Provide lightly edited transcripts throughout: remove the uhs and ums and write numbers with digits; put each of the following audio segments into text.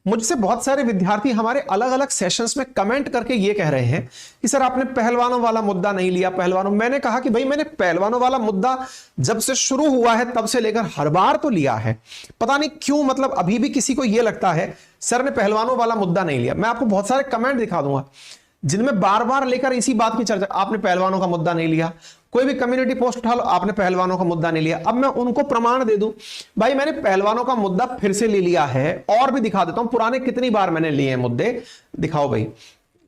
मुझसे बहुत सारे विद्यार्थी हमारे अलग अलग सेशंस में कमेंट करके ये कह रहे हैं कि सर आपने पहलवानों वाला मुद्दा नहीं लिया। पहलवानों, मैंने कहा कि भाई मैंने पहलवानों वाला मुद्दा जब से शुरू हुआ है तब से लेकर हर बार तो लिया है। पता नहीं क्यों, मतलब अभी भी किसी को यह लगता है सर ने पहलवानों वाला मुद्दा नहीं लिया। मैं आपको बहुत सारे कमेंट दिखा दूंगा जिनमें बार बार लेकर इसी बात की चर्चा, आपने पहलवानों का मुद्दा नहीं लिया। कोई भी कम्युनिटी पोस्ट उठा लो, आपने पहलवानों का मुद्दा नहीं लिया। अब मैं उनको प्रमाण दे दूं, भाई मैंने पहलवानों का मुद्दा फिर से ले लिया है, और भी दिखा देता हूं पुराने कितनी बार मैंने लिए हैं मुद्दे। दिखाओ भाई,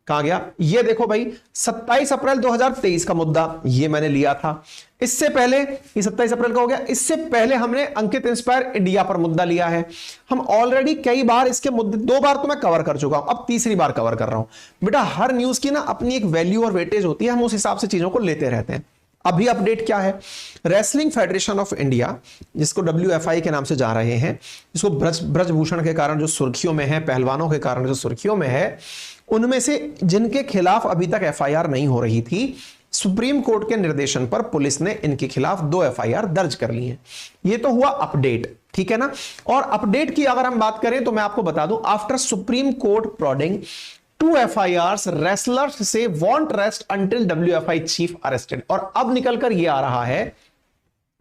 कहां गया ये, देखो भाई 27 अप्रैल 2023 का मुद्दा ये मैंने लिया था। इससे पहले, ये 27 अप्रैल का हो गया, इससे पहले हमने अंकित इंस्पायर इंडिया पर मुद्दा लिया है। हम ऑलरेडी कई बार इसके मुद्दे, 2 बार तो मैं कवर कर चुका हूं, अब तीसरी बार कवर कर रहा हूं। बेटा हर न्यूज की ना अपनी एक वैल्यू और वेटेज होती है, हम उस हिसाब से चीजों को लेते रहते हैं। अभी अपडेट क्या है, रेसलिंग फेडरेशन ऑफ इंडिया, जिसको WFI के नाम से जा रहे हैं, जिसको ब्रजभूषण के कारण जो सुर्खियों में है, पहलवानों के कारण जो सुर्खियों में है, उनमें से जिनके खिलाफ अभी तक FIR नहीं हो रही थी, सुप्रीम कोर्ट के निर्देशन पर पुलिस ने इनके खिलाफ 2 FIR दर्ज कर ली है। ये तो हुआ अपडेट, ठीक है ना। और अपडेट की अगर हम बात करें तो मैं आपको बता दूं, after supreme court prodding 2 FIRs, wrestlers say won't rest until WFI chief arrested. और अब निकलकर यह आ रहा है,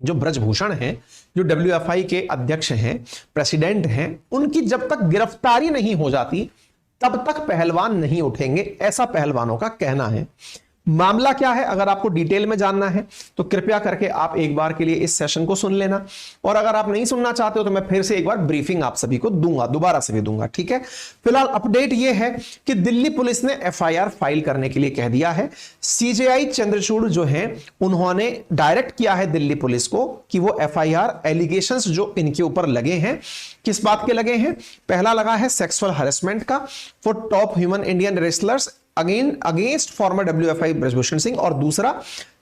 जो ब्रजभूषण हैं, जो WFI के अध्यक्ष हैं, प्रेसिडेंट हैं, उनकी जब तक गिरफ्तारी नहीं हो जाती तब तक पहलवान नहीं उठेंगे, ऐसा पहलवानों का कहना है। मामला क्या है, अगर आपको डिटेल में जानना है तो कृपया करके आप एक बार के लिए इस सेशन को सुन लेना, और अगर आप नहीं सुनना चाहते हो तो मैं फिर से एक बार ब्रीफिंग आप सभी को दूंगा, दोबारा से भी दूंगा, ठीक है। फिलहाल अपडेट यह है कि दिल्ली पुलिस ने FIR फाइल करने के लिए कह दिया है। CJI चंद्रचूड़ जो हैं, उन्होंने डायरेक्ट किया है दिल्ली पुलिस को कि वो FIR एलिगेशंस जो इनके ऊपर लगे हैं, किस बात के लगे हैं। पहला लगा है सेक्सुअल हैरेसमेंट का for top human Indian wrestlers against former WFI Brijbhushan Singh, और दूसरा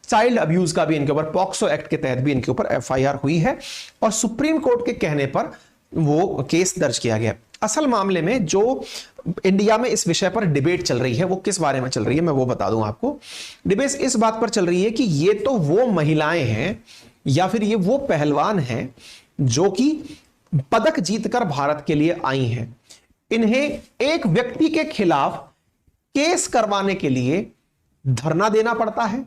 चाइल्ड अब्यूज का भी इनके ऊपर, पॉक्सो एक्ट के तहत भी इनके ऊपर FIR हुई है, और सुप्रीम कोर्ट के कहने पर वो केस दर्ज किया गया। असल मामले में जो इंडिया में इस विषय पर डिबेट चल रही है, वो किस बारे में चल रही है मैं वो बता दूं आपको। डिबेट इस बात पर चल रही है कि ये तो वो महिलाएं हैं या फिर ये वो पहलवान हैं जो कि पदक जीतकर भारत के लिए आई हैं, इन्हें एक व्यक्ति के खिलाफ केस करवाने के लिए धरना देना पड़ता है,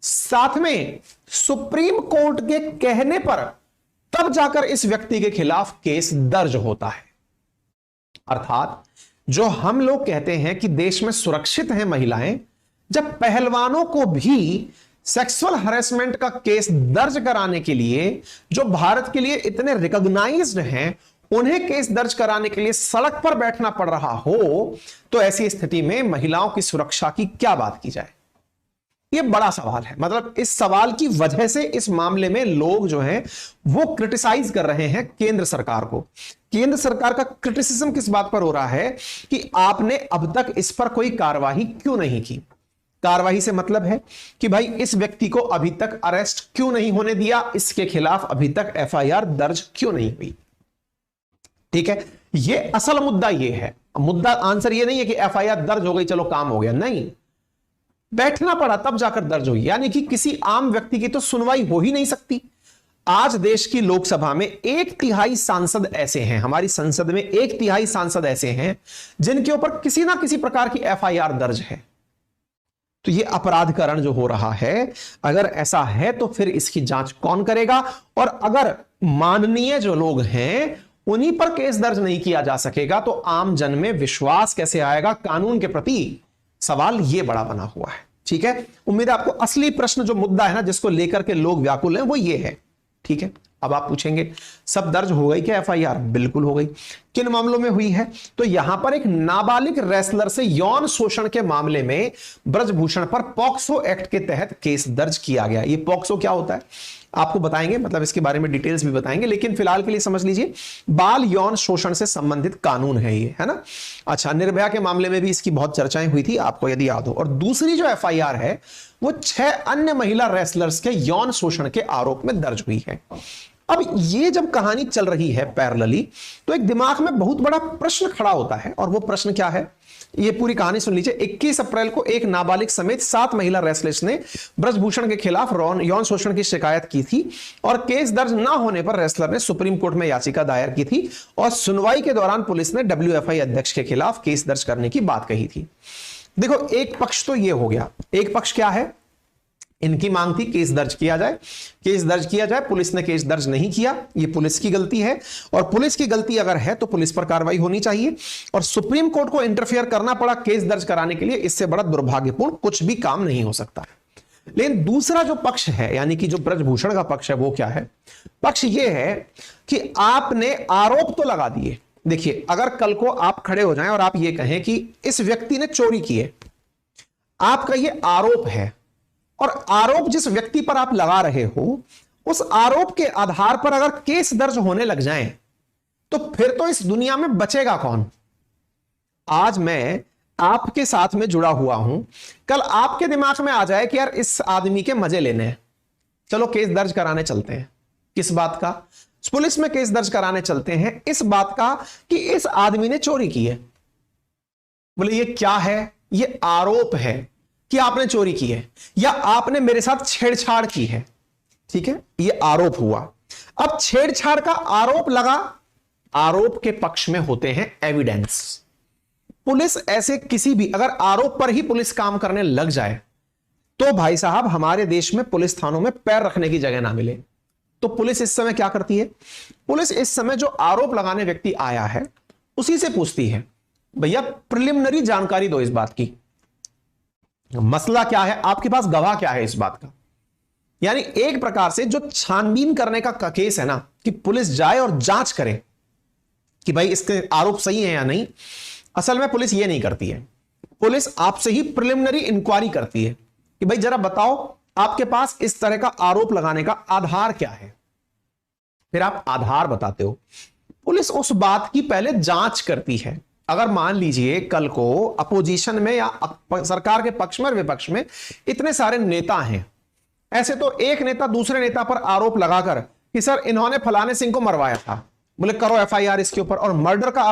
साथ में सुप्रीम कोर्ट के कहने पर तब जाकर इस व्यक्ति के खिलाफ केस दर्ज होता है। अर्थात जो हम लोग कहते हैं कि देश में सुरक्षित हैं महिलाएं, जब पहलवानों को भी सेक्सुअल हैरेसमेंट का केस दर्ज कराने के लिए, जो भारत के लिए इतने रिकॉग्नाइज्ड हैं, उन्हें केस दर्ज कराने के लिए सड़क पर बैठना पड़ रहा हो, तो ऐसी स्थिति में महिलाओं की सुरक्षा की क्या बात की जाए, यह बड़ा सवाल है। मतलब इस सवाल की वजह से इस मामले में लोग जो हैं वो क्रिटिसाइज कर रहे हैं केंद्र सरकार को। केंद्र सरकार का क्रिटिसिज्म किस बात पर हो रहा है कि आपने अब तक इस पर कोई कार्रवाई क्यों नहीं की। कार्रवाई से मतलब है कि भाई इस व्यक्ति को अभी तक अरेस्ट क्यों नहीं होने दिया, इसके खिलाफ अभी तक FIR दर्ज क्यों नहीं हुई, ठीक है। ये असल मुद्दा ये है। मुद्दा, आंसर ये नहीं है कि FIR दर्ज हो गई चलो काम हो गया, नहीं, बैठना पड़ा तब जाकर दर्ज हुई, यानी कि किसी आम व्यक्ति की तो सुनवाई हो ही नहीं सकती। आज देश की लोकसभा में 1/3 सांसद ऐसे हैं, हमारी संसद में 1/3 सांसद ऐसे हैं जिनके ऊपर किसी ना किसी प्रकार की FIR दर्ज है। तो यह अपराधकरण जो हो रहा है, अगर ऐसा है तो फिर इसकी जांच कौन करेगा, और अगर माननीय जो लोग हैं उन्हीं पर केस दर्ज नहीं किया जा सकेगा तो आम जन में विश्वास कैसे आएगा कानून के प्रति, सवाल यह बड़ा बना हुआ है, ठीक है। उम्मीद है आपको असली प्रश्न जो मुद्दा है ना, जिसको लेकर के लोग व्याकुल हैं, वो ये है, ठीक है। अब आप पूछेंगे सब दर्ज हो गई क्या FIR? बिल्कुल हो गई। किन मामलों में हुई है? तो यहां पर एक नाबालिग रेसलर से यौन शोषण के मामले में ब्रजभूषण पर पॉक्सो एक्ट के तहत केस दर्ज किया गया। ये पॉक्सो क्या होता है आपको बताएंगे, मतलब इसके बारे में डिटेल्स भी बताएंगे, लेकिन फिलहाल के लिए समझ लीजिए बाल यौन शोषण से संबंधित कानून है ये, है ना। अच्छा, निर्भया के मामले में भी इसकी बहुत चर्चाएं हुई थी, आपको यदि याद हो। और दूसरी जो FIR है वो 6 अन्य महिला रेसलर्स के यौन शोषण के आरोप में दर्ज हुई है। अब ये जब कहानी चल रही है पैरेलली, तो एक दिमाग में बहुत बड़ा प्रश्न खड़ा होता है, और वो प्रश्न क्या है, ये पूरी कहानी सुन लीजिए। 21 अप्रैल को एक नाबालिग समेत 7 महिला रेसलर्स ने ब्रजभूषण के खिलाफ यौन शोषण की शिकायत की थी, और केस दर्ज ना होने पर रेसलर ने सुप्रीम कोर्ट में याचिका दायर की थी, और सुनवाई के दौरान पुलिस ने WFI अध्यक्ष के खिलाफ केस दर्ज करने की बात कही थी। देखो, एक पक्ष तो ये हो गया, एक पक्ष क्या है, इनकी मांग थी केस दर्ज किया जाए, केस दर्ज किया जाए, पुलिस ने केस दर्ज नहीं किया, ये पुलिस की गलती है, और पुलिस की गलती अगर है तो पुलिस पर कार्रवाई होनी चाहिए, और सुप्रीम कोर्ट को इंटरफेयर करना पड़ा केस दर्ज कराने के लिए, इससे बड़ा दुर्भाग्यपूर्ण कुछ भी काम नहीं हो सकता। लेकिन दूसरा जो पक्ष है, यानी कि जो ब्रजभूषण का पक्ष है, वो क्या है, पक्ष ये है कि आपने आरोप तो लगा दिए। देखिए, अगर कल को आप खड़े हो जाएं और आप ये कहें कि इस व्यक्ति ने चोरी की है, आपका ये आरोप है, और आरोप जिस व्यक्ति पर आप लगा रहे हो, उस आरोप के आधार पर अगर केस दर्ज होने लग जाएं, तो फिर तो इस दुनिया में बचेगा कौन। आज मैं आपके साथ में जुड़ा हुआ हूं, कल आपके दिमाग में आ जाए कि यार इस आदमी के मजे लेने हैं, चलो केस दर्ज कराने चलते हैं। किस बात का? पुलिस में केस दर्ज कराने चलते हैं इस बात का कि इस आदमी ने चोरी की है। बोले ये क्या है? ये आरोप है कि आपने चोरी की है, या आपने मेरे साथ छेड़छाड़ की है। ठीक है, ये आरोप हुआ। अब छेड़छाड़ का आरोप लगा, आरोप के पक्ष में होते हैं एविडेंस। पुलिस ऐसे किसी भी, अगर आरोप पर ही पुलिस काम करने लग जाए, तो भाई साहब हमारे देश में पुलिस थानों में पैर रखने की जगह ना मिले। तो पुलिस इस समय क्या करती है? पुलिस इस समय जो आरोप लगाने व्यक्ति आया है, उसी से पूछती है, भैया प्रिलिमिनरी जानकारी दो इस बात की, मसला क्या है, आपके पास गवाह क्या है इस बात का। यानी एक प्रकार से जो छानबीन करने का केस है ना, कि पुलिस जाए और जांच करे कि भाई इसके आरोप सही है या नहीं, असल में पुलिस ये नहीं करती है। पुलिस आपसे ही प्रिलिमिनरी इंक्वायरी करती है कि भाई जरा बताओ आपके पास इस तरह का आरोप लगाने का आधार क्या है। फिर आप आधार बताते हो, पुलिस उस बात की पहले जांच करती है। अगर मान लीजिए कल को अपोजिशन में या सरकार के पक्ष में और विपक्ष में इतने सारे नेता हैं, ऐसे तो एक नेता दूसरे नेता पर आरोप लगाकर कि सर इन्होंने फलाने सिंह को मरवाया था, बोले करो FIR इसके ऊपर, और मर्डर का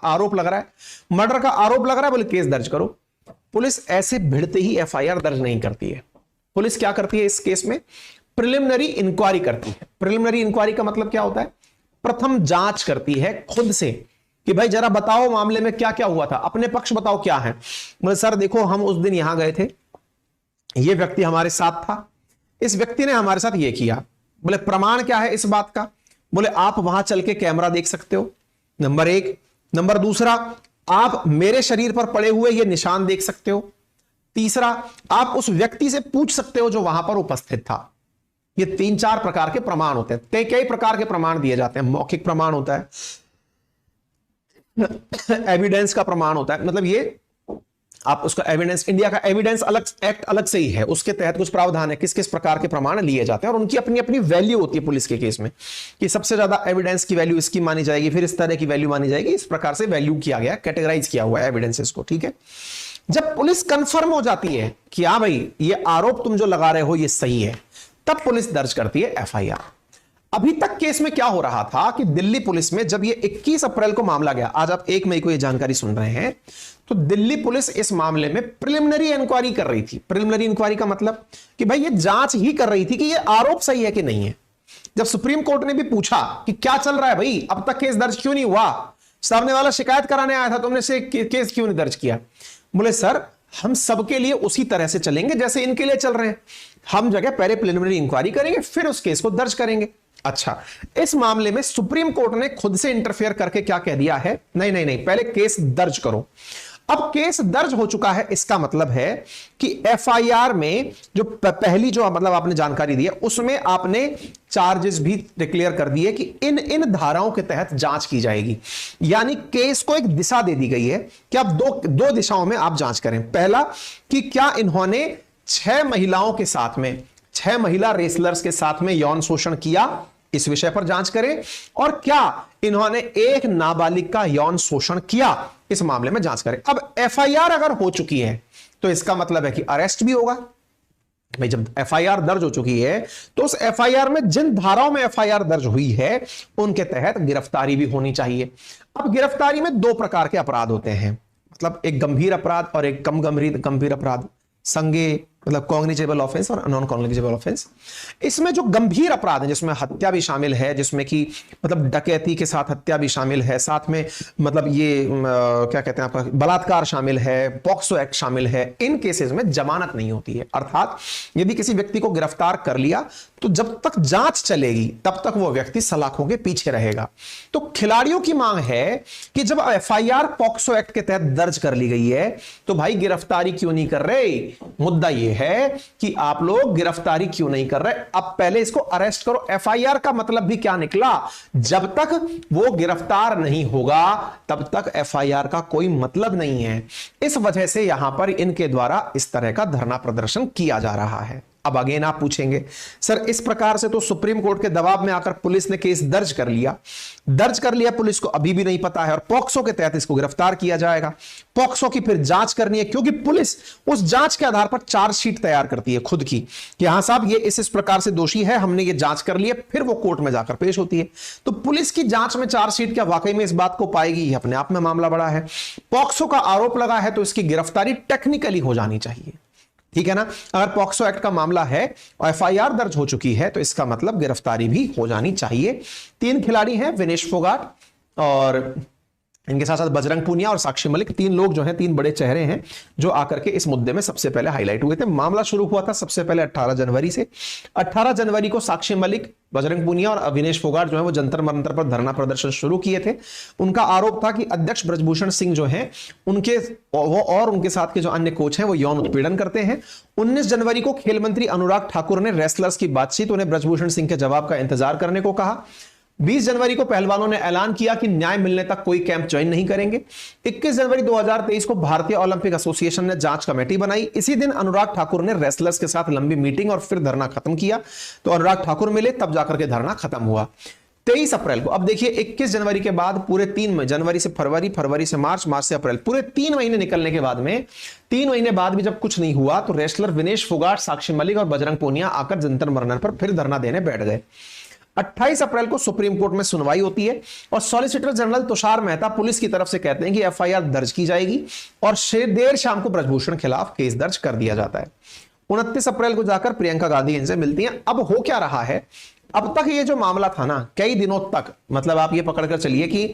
आरोप लग रहा है, मर्डर का आरोप लग रहा है, बोले केस दर्ज करो। पुलिस ऐसे भिड़ते ही FIR दर्ज नहीं करती है। पुलिस क्या करती है इस केस में? प्रिलिमिनरी इंक्वायरी करती है। प्रिलिमिनरी इंक्वायरी का मतलब क्या होता है? प्रथम जांच करती है खुद से कि भाई जरा बताओ मामले में क्या क्या हुआ था, अपने पक्ष बताओ क्या है। बोले सर देखो हम उस दिन यहां गए थे, ये व्यक्ति हमारे साथ था, इस व्यक्ति ने हमारे साथ ये किया। बोले प्रमाण क्या है इस बात का? बोले आप वहां चल के कैमरा देख सकते हो, नंबर 1। नंबर दूसरा, आप मेरे शरीर पर पड़े हुए ये निशान देख सकते हो। तीसरा, आप उस व्यक्ति से पूछ सकते हो जो वहां पर उपस्थित था। ये 3-4 प्रकार के प्रमाण होते हैं। कई प्रकार के प्रमाण दिए जाते हैं। मौखिक प्रमाण होता है, एविडेंस का प्रमाण होता है, मतलब ये आप उसका एविडेंस, इंडिया का एविडेंस अलग एक्ट अलग से ही है, उसके तहत कुछ प्रावधान है किस किस प्रकार के प्रमाण लिए जाते हैं, और उनकी अपनी अपनी वैल्यू होती है। पुलिस के केस में कि सबसे ज्यादा एविडेंस की वैल्यू इसकी मानी जाएगी, फिर इस तरह की वैल्यू मानी जाएगी। इस प्रकार से वैल्यू किया गया, कैटेगराइज किया हुआ है एविडेंसेस को। ठीक है, जब पुलिस कंफर्म हो जाती है कि हाँ भाई ये आरोप तुम जो लगा रहे हो ये सही है, तब पुलिस दर्ज करती है FIR। अभी तक केस में क्या हो रहा था कि दिल्ली पुलिस में जब ये 21 अप्रैल को मामला गया, आज आप 1 मई को ये जानकारी सुन रहे हैं, तो दिल्ली पुलिस इस मामले में प्रिलिमिनरी इंक्वायरी कर रही थी। प्रिलिमिनरी इंक्वायरी का मतलब कि भाई ये जांच ही कर रही थी कि ये आरोप सही है कि नहीं है। जब सुप्रीम कोर्ट ने भी पूछा कि क्या चल रहा है भाई, अब तक केस दर्ज क्यों नहीं हुआ, सामने वाला शिकायत कराने आया था, तुमने से केस क्यों नहीं दर्ज किया? बोले सर हम सबके लिए उसी तरह से चलेंगे जैसे इनके लिए चल रहे हैं, हम जगह पहले प्रिलिमिनरी इंक्वायरी करेंगे फिर उस केस को दर्ज करेंगे। अच्छा, इस मामले में सुप्रीम कोर्ट ने खुद से इंटरफेयर करके क्या कह दिया है, नहीं नहीं नहीं, पहले केस दर्ज करो। अब केस दर्ज हो चुका है, इसका मतलब है कि FIR में जो पहली जो मतलब आपने जानकारी दी है उसमें आपने चार्जेस भी डिक्लेयर कर दिए कि इन इन धाराओं के तहत जांच की जाएगी। यानी केस को एक दिशा दे दी गई है कि आप दो दिशाओं में आप जांच करें। पहला कि क्या इन्होंने 6 महिलाओं के साथ में, 6 महिला रेसलर्स के साथ में यौन शोषण किया, इस विषय पर जांच करें, और क्या इन्होंने एक नाबालिग का यौन शोषण किया, इस मामले में जांच करें। अब FIR अगर हो चुकी है तो इसका मतलब है कि अरेस्ट भी होगा। भाई जब एफआईआर दर्ज हो चुकी है तो उस एफआईआर में जिन धाराओं में एफआईआर दर्ज हुई है उनके तहत गिरफ्तारी भी होनी चाहिए। अब गिरफ्तारी में दो प्रकार के अपराध होते हैं, मतलब एक गंभीर अपराध और एक कम गंभीर अपराध, संज्ञेय मतलब कॉग्निजेबल ऑफेंस और नॉन कॉग्निजेबल ऑफेंस। इसमें जो गंभीर अपराध है जिसमें हत्या भी शामिल है, जिसमें कि मतलब डकैती के साथ हत्या भी शामिल है, साथ में मतलब ये क्या कहते हैं आपका बलात्कार शामिल है, पॉक्सो एक्ट शामिल है, इन केसेस में जमानत नहीं होती है। अर्थात यदि किसी व्यक्ति को गिरफ्तार कर लिया तो जब तक जांच चलेगी तब तक वो व्यक्ति सलाखों के पीछे रहेगा। तो खिलाड़ियों की मांग है कि जब एफआईआर पॉक्सो एक्ट के तहत दर्ज कर ली गई है तो भाई गिरफ्तारी क्यों नहीं कर रहे। मुद्दा ये है कि आप लोग गिरफ्तारी क्यों नहीं कर रहे, अब पहले इसको अरेस्ट करो। एफआईआर का मतलब भी क्या निकला, जब तक वो गिरफ्तार नहीं होगा तब तक एफआईआर का कोई मतलब नहीं है। इस वजह से यहां पर इनके द्वारा इस तरह का धरना प्रदर्शन किया जा रहा है। अब अगेन आप पूछेंगे सर इस प्रकार से तो सुप्रीम कोर्ट के दबाव में आकर पुलिस ने केस दर्ज कर लिया पुलिस को अभी भी नहीं पता है और पॉक्सो के तहत इसको गिरफ्तार किया जाएगा। पॉक्सो की फिर जांच करनी है क्योंकि पुलिस उस जांच के आधार पर चार्जशीट तैयार करती है खुद की कि हां साहब ये इस प्रकार से दोषी है, हमने ये जांच कर ली है, फिर वो कोर्ट में जाकर पेश होती है। तो पुलिस की जांच में चार्जशीट क्या वाकई में इस बात को पाएगी, ये अपने आप में मामला बड़ा है। पॉक्सो का आरोप लगा है तो इसकी गिरफ्तारी टेक्निकली हो जानी चाहिए, ठीक है ना। अगर पॉक्सो एक्ट का मामला है और एफआईआर दर्ज हो चुकी है तो इसका मतलब गिरफ्तारी भी हो जानी चाहिए। 3 खिलाड़ी हैं, विनेश फोगाट और इनके साथ साथ बजरंग पूनिया और साक्षी मलिक, 3 लोग जो हैं, 3 बड़े चेहरे हैं जो आकर के इस मुद्दे में सबसे पहले हाईलाइट हुए थे। मामला शुरू हुआ था सबसे पहले 18 जनवरी से। 18 जनवरी को साक्षी मलिक, बजरंग पूनिया और अविनेश फोगाट जो है वो जंतर मंतर पर धरना प्रदर्शन शुरू किए थे। उनका आरोप था कि अध्यक्ष ब्रजभूषण सिंह जो हैं उनके वो और उनके साथ के जो अन्य कोच हैं वो यौन उत्पीड़न करते हैं। 19 जनवरी को खेल मंत्री अनुराग ठाकुर ने रेसलर्स की बातचीत, उन्हें ब्रजभूषण सिंह के जवाब का इंतजार करने को कहा। 20 जनवरी को पहलवानों ने ऐलान किया कि न्याय मिलने तक कोई कैंप ज्वाइन नहीं करेंगे। 21 जनवरी 2023 को भारतीय ओलंपिक एसोसिएशन ने जांच कमेटी बनाई। इसी दिन अनुराग ठाकुर ने रेसलर्स के साथ लंबी मीटिंग और फिर धरना खत्म किया। तो अनुराग ठाकुर मिले तब जाकर के धरना खत्म हुआ। 23 अप्रैल को, अब देखिए 21 जनवरी के बाद पूरे 3 जनवरी से फरवरी, फरवरी से मार्च, मार्च से अप्रैल, पूरे 3 महीने निकलने के बाद में 3 महीने बाद भी जब कुछ नहीं हुआ तो रेसलर विनेश फोगाट, साक्षी मलिक और बजरंग पूनिया आकर जंतर मंतर पर फिर धरना देने बैठ गए। 28 अप्रैल को सुप्रीम कोर्ट में सुनवाई होती है और solicitor general Tushar Mehta police की तरफ से कहते हैं कि एफआईआर दर्ज की जाएगी और देर शाम को ब्रजभूषण खिलाफ केस दर्ज कर दिया जाता है। 29 अप्रैल को जाकर प्रियंका गांधी इनसे मिलती हैं। अब हो क्या रहा है, अब तक ये जो मामला था ना, कई दिनों तक, मतलब आप ये पकड़कर चलिए कि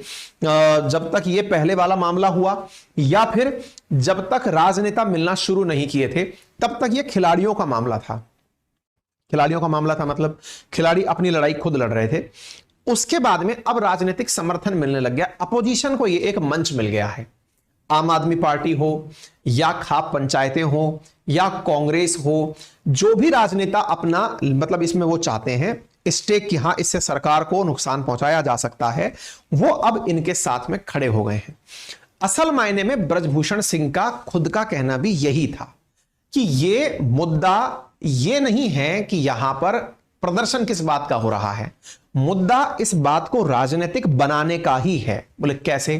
जब तक ये पहले वाला मामला हुआ या फिर जब तक राजनेता मिलना शुरू नहीं किए थे तब तक ये खिलाड़ियों का मामला था। खिलाड़ियों का मामला था मतलब खिलाड़ी अपनी लड़ाई खुद लड़ रहे थे। उसके बाद में अब राजनीतिक समर्थन मिलने लग गया, अपोजिशन को ये एक मंच मिल गया है। आम आदमी पार्टी हो या खाप पंचायतें हो या कांग्रेस हो, जो भी राजनेता अपना मतलब इसमें वो चाहते हैं स्टेक कि हां इससे सरकार को नुकसान पहुंचाया जा सकता है, वो अब इनके साथ में खड़े हो गए हैं। असल मायने में ब्रजभूषण सिंह का खुद का कहना भी यही था कि ये मुद्दा ये नहीं है कि यहां पर प्रदर्शन किस बात का हो रहा है, मुद्दा इस बात को राजनीतिक बनाने का ही है। बोले कैसे,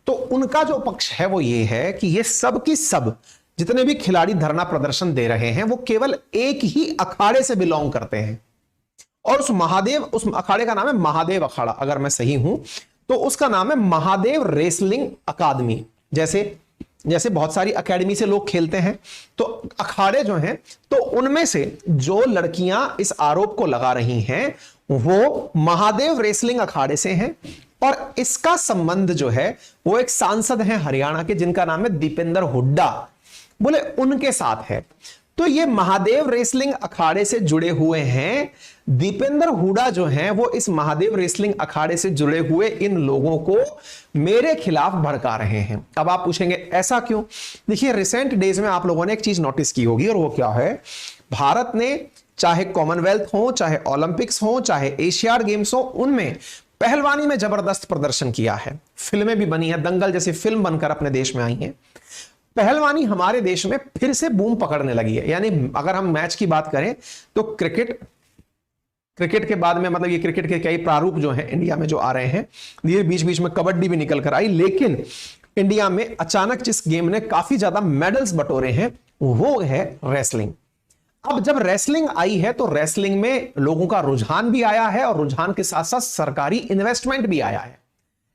तो उनका जो पक्ष है वो ये है कि ये सब की सब जितने भी खिलाड़ी धरना प्रदर्शन दे रहे हैं वो केवल एक ही अखाड़े से बिलोंग करते हैं और उस अखाड़े का नाम है महादेव अखाड़ा। अगर मैं सही हूं तो उसका नाम है महादेव रेसलिंग अकादमी। जैसे बहुत सारी एकेडमी से लोग खेलते हैं तो अखाड़े जो हैं तो उनमें से जो लड़कियां इस आरोप को लगा रही हैं वो महादेव रेसलिंग अखाड़े से हैं और इसका संबंध जो है वो एक सांसद हैं हरियाणा के जिनका नाम है दीपेंद्र हुड्डा, बोले उनके साथ है। तो ये महादेव रेसलिंग अखाड़े से जुड़े हुए हैं। दीपेंद्र हुड्डा जो हैं वो इस महादेव रेसलिंग अखाड़े से जुड़े हुए इन लोगों को मेरे खिलाफ भड़का रहे हैं। अब आप पूछेंगे ऐसा क्यों। देखिए रिसेंट डेज में आप लोगों ने एक चीज नोटिस की होगी और वो क्या है, भारत ने चाहे कॉमनवेल्थ हो, चाहे ओलंपिक्स हो, चाहे एशियाड गेम्स हो, उनमें पहलवानी में जबरदस्त प्रदर्शन किया है। फिल्में भी बनी है, दंगल जैसी फिल्म बनकर अपने देश में आई है। पहलवानी हमारे देश में फिर से बूम पकड़ने लगी है। यानी अगर हम मैच की बात करें तो क्रिकेट के बाद में मतलब ये क्रिकेट के कई प्रारूप जो हैं इंडिया में जो आ रहे हैं, ये बीच बीच में कबड्डी भी निकल कर आई, लेकिन इंडिया में अचानक जिस गेम ने काफी ज्यादा मेडल्स बटोरे हैं वो है रेसलिंग। अब जब रेसलिंग आई है तो रेसलिंग में लोगों का रुझान भी आया है और रुझान के साथ साथ सरकारी इन्वेस्टमेंट भी आया है।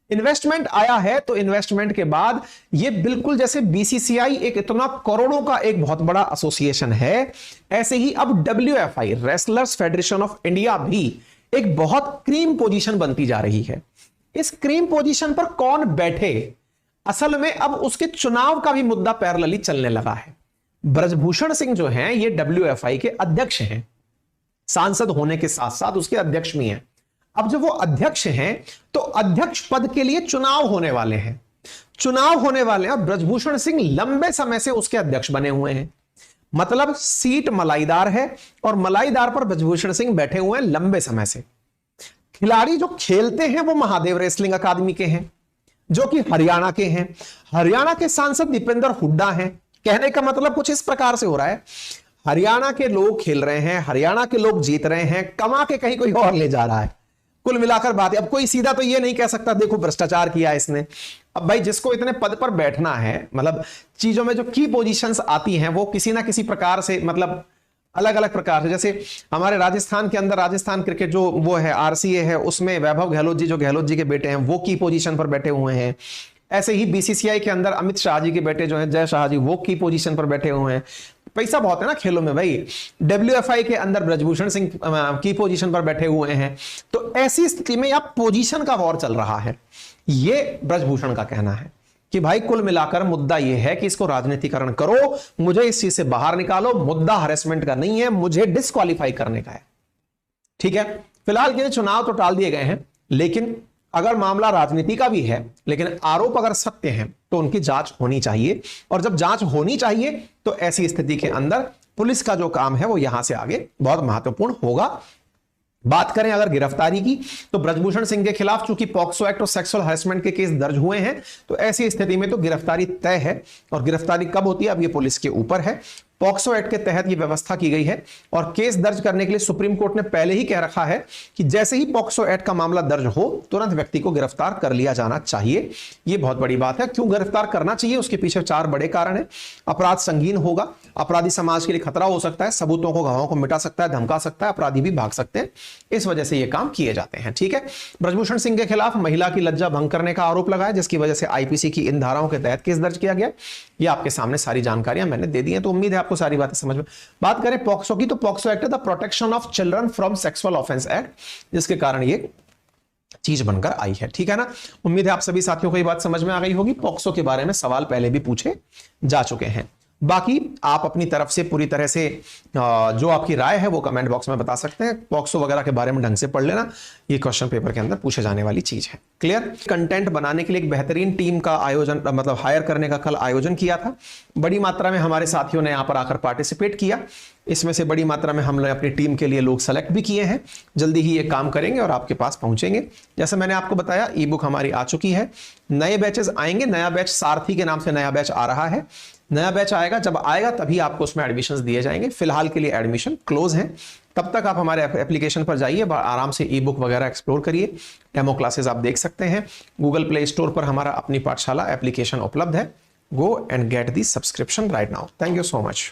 इन्वेस्टमेंट आया है तो इन्वेस्टमेंट के बाद ये बिल्कुल जैसे बीसीसीआई एक इतना करोड़ों का एक बहुत बड़ा एसोसिएशन है, ऐसे ही अब WFI wrestlers federation of India भी एक बहुत क्रीम पोजीशन बनती जा रही है। इस क्रीम पोजीशन पर कौन बैठे, असल में अब उसके चुनाव का भी मुद्दा पैरेलली चलने लगा है। ब्रजभूषण सिंह जो हैं ये WFI के अध्यक्ष हैं, सांसद होने के साथ साथ उसके अध्यक्ष भी हैं। अब जब वो अध्यक्ष हैं तो अध्यक्ष पद के लिए चुनाव होने वाले हैं, चुनाव होने वाले हैं। ब्रजभूषण सिंह लंबे समय से उसके अध्यक्ष बने हुए हैं, मतलब सीट मलाईदार है और मलाईदार पर ब्रजभूषण सिंह बैठे हुए हैं लंबे समय से। खिलाड़ी जो खेलते हैं वो महादेव रेसलिंग अकादमी के हैं, जो कि हरियाणा के हैं। हरियाणा के सांसद दीपेंद्र हुड्डा हैं। कहने का मतलब कुछ इस प्रकार से हो रहा है, हरियाणा के लोग खेल रहे हैं, हरियाणा के लोग जीत रहे हैं, कमा के कहीं कोई और ले जा रहा है। कुल मिलाकर बात है, अब कोई सीधा तो ये नहीं कह सकता देखो भ्रष्टाचार किया इसने। अब भाई जिसको इतने पद पर बैठना है, मतलब चीजों में जो की पोजीशंस आती हैं वो किसी ना किसी प्रकार से, मतलब अलग अलग प्रकार से, जैसे हमारे राजस्थान के अंदर राजस्थान क्रिकेट जो वो है RCA है, उसमें वैभव गहलोत जी जो गहलोत जी के बेटे हैं वो की पोजीशन पर बैठे हुए हैं। ऐसे ही BCCI के अंदर अमित शाह जी के बेटे जो हैं जय शाह जी, वो की पोजीशन पर बैठे हुए हैं। पैसा बहुत है ना खेलों में भाई। WFI के अंदर ब्रजभूषण सिंह की पोजीशन पर बैठे हुए हैं। तो ऐसी स्थिति में अब पोजीशन का वॉर चल रहा है। ये ब्रजभूषण का कहना है कि भाई कुल मिलाकर मुद्दा यह है कि इसको राजनीतिकरण करो, मुझे इस चीज से बाहर निकालो, मुद्दा हरेसमेंट का नहीं है, मुझे डिस्क्वालीफाई करने का है। ठीक है, फिलहाल के लिए चुनाव तो टाल दिए गए हैं, लेकिन अगर मामला राजनीति का भी है, लेकिन आरोप अगर सत्य हैं तो उनकी जांच होनी चाहिए। और जब जांच होनी चाहिए तो ऐसी स्थिति के अंदर पुलिस का जो काम है वो यहां से आगे बहुत महत्वपूर्ण होगा। बात करें अगर गिरफ्तारी की, तो ब्रजभूषण सिंह के खिलाफ चूंकि पॉक्सो एक्ट और सेक्सुअल हैरेसमेंट के केस दर्ज हुए हैं, तो ऐसी स्थिति में तो गिरफ्तारी तय है। और गिरफ्तारी कब होती है अब ये पुलिस के ऊपर है। पॉक्सो एक्ट के तहत ये व्यवस्था की गई है और केस दर्ज करने के लिए सुप्रीम कोर्ट ने पहले ही कह रखा है कि जैसे ही पॉक्सो एक्ट का मामला दर्ज हो तुरंत व्यक्ति को गिरफ्तार कर लिया जाना चाहिए। ये बहुत बड़ी बात है। क्यों गिरफ्तार करना चाहिए, उसके पीछे 4 बड़े कारण है। अपराध संगीन होगा, अपराधी समाज के लिए खतरा हो सकता है, सबूतों को गवाहों को मिटा सकता है, धमका सकता है, अपराधी भी भाग सकते हैं, इस वजह से ये काम किए जाते हैं। ठीक है, ब्रजभूषण सिंह के खिलाफ महिला की लज्जा भंग करने का आरोप लगा है, जिसकी वजह से IPC की इन धाराओं के तहत केस दर्ज किया गया। ये आपके सामने सारी जानकारियां मैंने दे दी हैं, तो उम्मीद है आपको सारी बातें समझ में। बात करें पॉक्सो की, तो पॉक्सो एक्ट है the protection of children from sexual offence act, जिसके कारण ये चीज बनकर आई है। ठीक है ना, उम्मीद है आप सभी साथियों को ये बात समझ में आ गई होगी। पॉक्सो के बारे में सवाल पहले भी पूछे जा चुके हैं। बाकी आप अपनी तरफ से पूरी तरह से जो आपकी राय है वो कमेंट बॉक्स में बता सकते हैं। पॉक्सो वगैरह के बारे में ढंग से पढ़ लेना, ये क्वेश्चन पेपर के अंदर पूछे जाने वाली चीज है। क्लियर। कंटेंट बनाने के लिए एक बेहतरीन टीम का आयोजन, मतलब हायर करने का कल आयोजन किया था। बड़ी मात्रा में हमारे साथियों ने यहाँ पर आकर पार्टिसिपेट किया। इसमें से बड़ी मात्रा में हमने अपनी टीम के लिए लोग सेलेक्ट भी किए हैं। जल्दी ही ये काम करेंगे और आपके पास पहुंचेंगे। जैसे मैंने आपको बताया, ई बुक हमारी आ चुकी है, नए बैचेस आएंगे। नया बैच सारथी के नाम से नया बैच आ रहा है। नया बैच आएगा, जब आएगा तभी आपको उसमें एडमिशंस दिए जाएंगे। फिलहाल के लिए एडमिशन क्लोज है। तब तक आप हमारे एप्लीकेशन पर जाइए, आराम से ई बुक वगैरह एक्सप्लोर करिए। डेमो क्लासेस आप देख सकते हैं। गूगल प्ले स्टोर पर हमारा अपनी पाठशाला एप्लीकेशन उपलब्ध है। Go and get the subscription right now. Thank you so much.